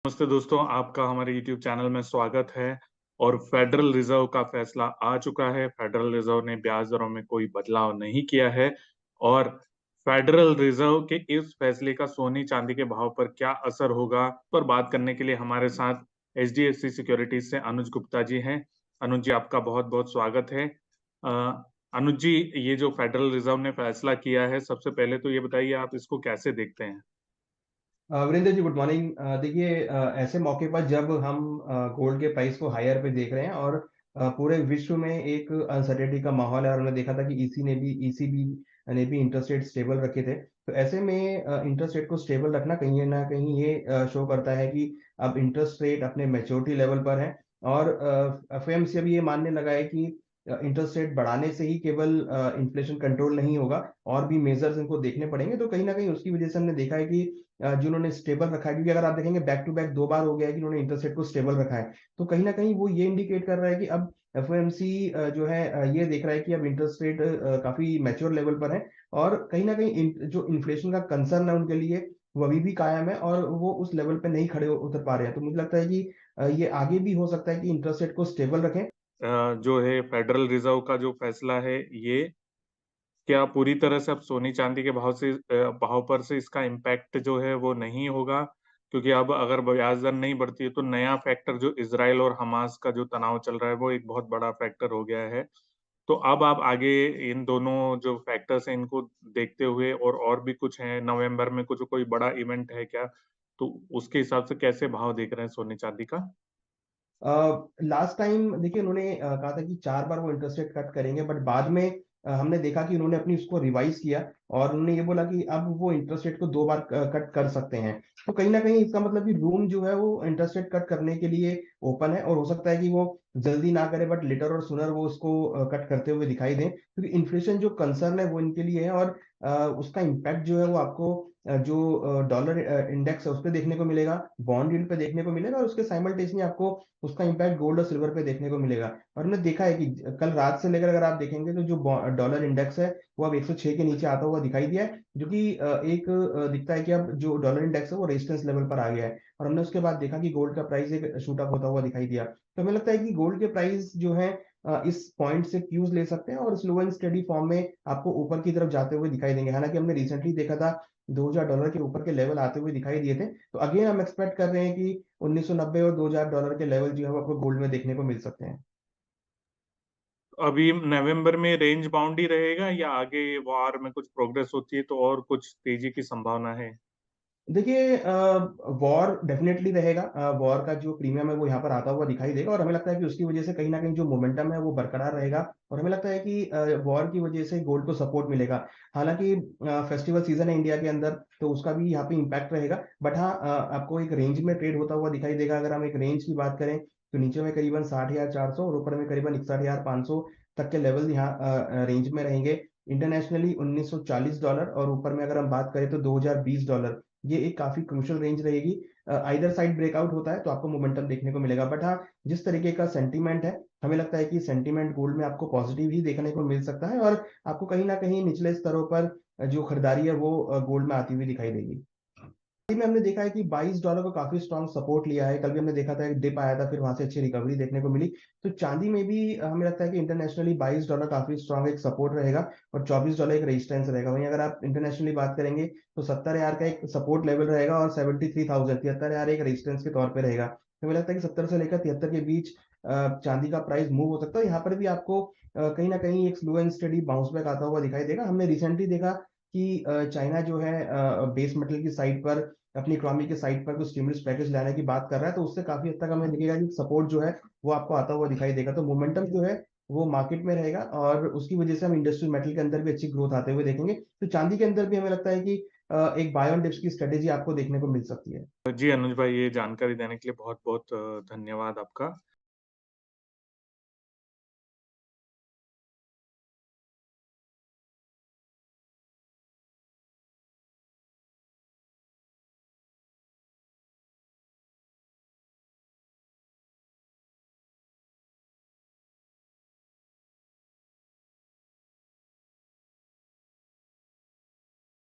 नमस्ते दोस्तों, आपका हमारे YouTube चैनल में स्वागत है। और फेडरल रिजर्व का फैसला आ चुका है। फेडरल रिजर्व ने ब्याज दरों में कोई बदलाव नहीं किया है और फेडरल रिजर्व के इस फैसले का सोने चांदी के भाव पर क्या असर होगा, पर बात करने के लिए हमारे साथ HDFC सिक्योरिटीज से अनुज गुप्ता जी हैं। अनुज जी, आपका बहुत-बहुत स्वागत है। अनुज जी, ये जो फेडरल रिजर्व ने फैसला किया है, सबसे पहले तो ये बताइए आप इसको कैसे देखते हैं? Virendra ji, good morning. देखिए, ऐसे मौके पर जब हम गोल्ड के प्राइस को हायर पे देख रहे हैं और पूरे विश्व में एक अनसर्टेनिटी का माहौल है और हमने देखा था कि ईसीबी ने भी इंटरेस्ट रेट स्टेबल रखे थे। तो ऐसे में इंटरेस्ट रेट को स्टेबल रखना कहीं ना कहीं ये शो करता है कि अब इंटरेस्ट रेट अपने मैच्योरिटी लेवल पर है। और एफओएमसी अभी ये मानने लगा है कि इंटरेस्ट रेट बढ़ाने से ही केवल इन्फ्लेशन कंट्रोल नहीं होगा, और भी मेजर्स इनको देखने पड़ेंगे। तो कहीं ना कहीं उसकी वजह से हमने देखा है कि जिन्होंने स्टेबल रखा है, क्योंकि अगर आप देखेंगे बैक टू बैक 2 बार हो गया है कि उन्होंने इंटरेस्ट रेट को स्टेबल रखा है। तो कहीं न कहीं वो ये इंडिकेट कर रहा है कि अब एफओएमसी जो है ये देख रहा है कि अब इंटरेस्ट रेट काफ़ी मैच्योर लेवल पर है। और कहीं न कहीं जो इन्फ्लेशन का कंसर्न है उनके लिए, वो अभी भी कायम है और वो उस लेवल पे नहीं खड़े उतर पा रहे हैं। तो मुझे लगता है कि ये आगे भी हो सकता है कि इंटरेस्ट रेट को स्टेबल रखें। जो है फेडरल रिजर्व का जो फैसला है, ये क्या पूरी तरह से अब सोने चांदी के भाव पर से इसका इम्पैक्ट जो है वो नहीं होगा? क्योंकि अब अगर ब्याज दर नहीं बढ़ती है तो नया फैक्टर जो इजराइल और हमास का जो तनाव चल रहा है वो एक बहुत बड़ा फैक्टर हो गया है। तो अब आप आगे इन दोनों जो फैक्टर्स हैं इनको देखते हुए और भी कुछ है, नवंबर में कुछ कोई बड़ा इवेंट है क्या? तो उसके हिसाब से कैसे भाव देख रहे हैं सोने चांदी का? लास्ट टाइम देखिए उन्होंने कहा था कि 4 बार वो इंटरेस्ट रेट कट करेंगे, बट बाद में हमने देखा कि उन्होंने अपनी उसको रिवाइज़ किया और उन्होंने ये बोला कि अब वो इंटरेस्ट रेट को 2 बार कट कर सकते हैं। तो कहीं न कहीं इसका मतलब कि रूम जो है वो इंटरेस्ट रेट कट करने के लिए ओपन है, और हो सकता है कि वो जल्दी ना करे, बट लेटर और सूनर वो उसको कट करते हुए दिखाई दें। क्योंकि इन्फ्लेशन जो कंसर्न है वो इनके लिए है, और उसका इम्पैक्ट जो है वो आपको जो डॉलर इंडेक्स है उस पे देखने को मिलेगा, बॉन्ड यील्ड पे देखने को मिलेगा, और उसके साइमल्टेनियसली आपको उसका इम्पैक्ट गोल्ड और सिल्वर पे देखने को मिलेगा। और हमने देखा है कि कल रात से लेकर अगर आप देखेंगे तो जो डॉलर इंडेक्स है वो अब 106 के नीचे आता हुआ दिखाई दिया है, जो कि एक दिखता है कि अब जो डॉलर इंडेक्स है वो रेजिस्टेंस लेवल पर आ गया है। और हमने उसके बाद देखा कि गोल्ड का प्राइस एक शूट अप होता हुआ दिखाई दिया। तो हमें लगता है कि गोल्ड के प्राइस जो है इस पॉइंट से क्यूज ले सकते हैं और स्लो एंड स्टेडी फॉर्म में आपको ऊपर की तरफ जाते हुए दिखाई देंगे। हालांकि हमने रिसेंटली देखा था $2000 के ऊपर के लेवल आते हुए दिखाई दिए थे। तो अगेन हम एक्सपेक्ट कर रहे हैं कि 1990 और $2000 के लेवल जो है वो आपको गोल्ड में देखने को मिल सकते हैं। अभी नवंबर में रेंज बाउंड ही रहेगा या आगे वॉर में कुछ प्रोग्रेस होती है तो और कुछ तेजी की संभावना है? देखिए, वॉर डेफिनेटली रहेगा। वॉर का जो प्रीमियम है वो यहाँ पर आता हुआ दिखाई देगा, और हमें लगता है कि उसकी वजह से कहीं न कहीं जो मोमेंटम है वो बरकरार रहेगा, और हमें लगता है कि वॉर की वजह से गोल्ड को सपोर्ट मिलेगा। हालाँकि फेस्टिवल सीज़न है इंडिया के अंदर, तो उसका भी यहाँ पे इम्पैक्ट रहेगा। बट हाँ, आपको एक रेंज में ट्रेड होता हुआ दिखाई देगा। अगर हम एक रेंज की बात करें, तो नीचे में करीबन 60,400 और ऊपर में करीबन 61,500 तक के लेवल यहाँ रेंज में रहेंगे। इंटरनेशनली $1940 और ऊपर में अगर हम बात करें तो $2020, ये एक काफ़ी क्रूशियल रेंज रहेगी। आइदर साइड ब्रेकआउट होता है तो आपको मोमेंटम देखने को मिलेगा। बट हाँ, जिस तरीके का सेंटीमेंट है, हमें लगता है कि सेंटीमेंट गोल्ड में आपको पॉजिटिव ही देखने को मिल सकता है, और आपको कहीं न कहीं निचले स्तरों पर जो खरीदारी है वो गोल्ड में आती हुई दिखाई देगी। में हमने देखा है कि $22 को काफ़ी स्ट्रॉन्ग सपोर्ट लिया है। कल भी हमने देखा था एक डिप आया था, फिर वहाँ से अच्छी रिकवरी देखने को मिली। तो चाँदी में भी हमें लगता है कि इंटरनेशनली $22 काफ़ी स्ट्रॉन्ग एक सपोर्ट रहेगा और $24 एक रेजिस्टेंस रहेगा। वहीं अगर आप इंटरनेशनली बात करेंगे तो 70,000 का एक सपोर्ट लेवल रहेगा और 73,000 73,000 एक रेजिस्टेंस के तौर पे रहेगा। तो हमें लगता है कि 70 से लेकर 73 के बीच चाँदी का प्राइस मूव हो सकता है। यहाँ पर भी आपको कहीं न कहीं एक slow and steady bounce back आता हुआ दिखाई देगा। हमने रिसेंटली देखा कि चाइना जो है बेस मेटल की साइड पर अपनी इकोनॉमी के साइड पर कुछ स्टिमुलस पैकेज लाने की बात कर रहा है, तो उससे काफ़ी हद तक हमें दिखेगा कि सपोर्ट जो है, वो आपको आता हुआ दिखाई देगा। तो मोमेंटम जो है, वो मार्केट में रहेगा, और उसकी वजह से हम इंडस्ट्रियल मेटल के अंदर भी अच्छी ग्रोथ आते हुए देखेंगे। तो चांदी के अंदर भी हमें लगता है कि एक बाय ऑन डिप्स की स्ट्रेटेजी आपको देखने को मिल सकती है। जी अनुज भाई, ये जानकारी देने के लिए बहुत बहुत धन्यवाद आपका।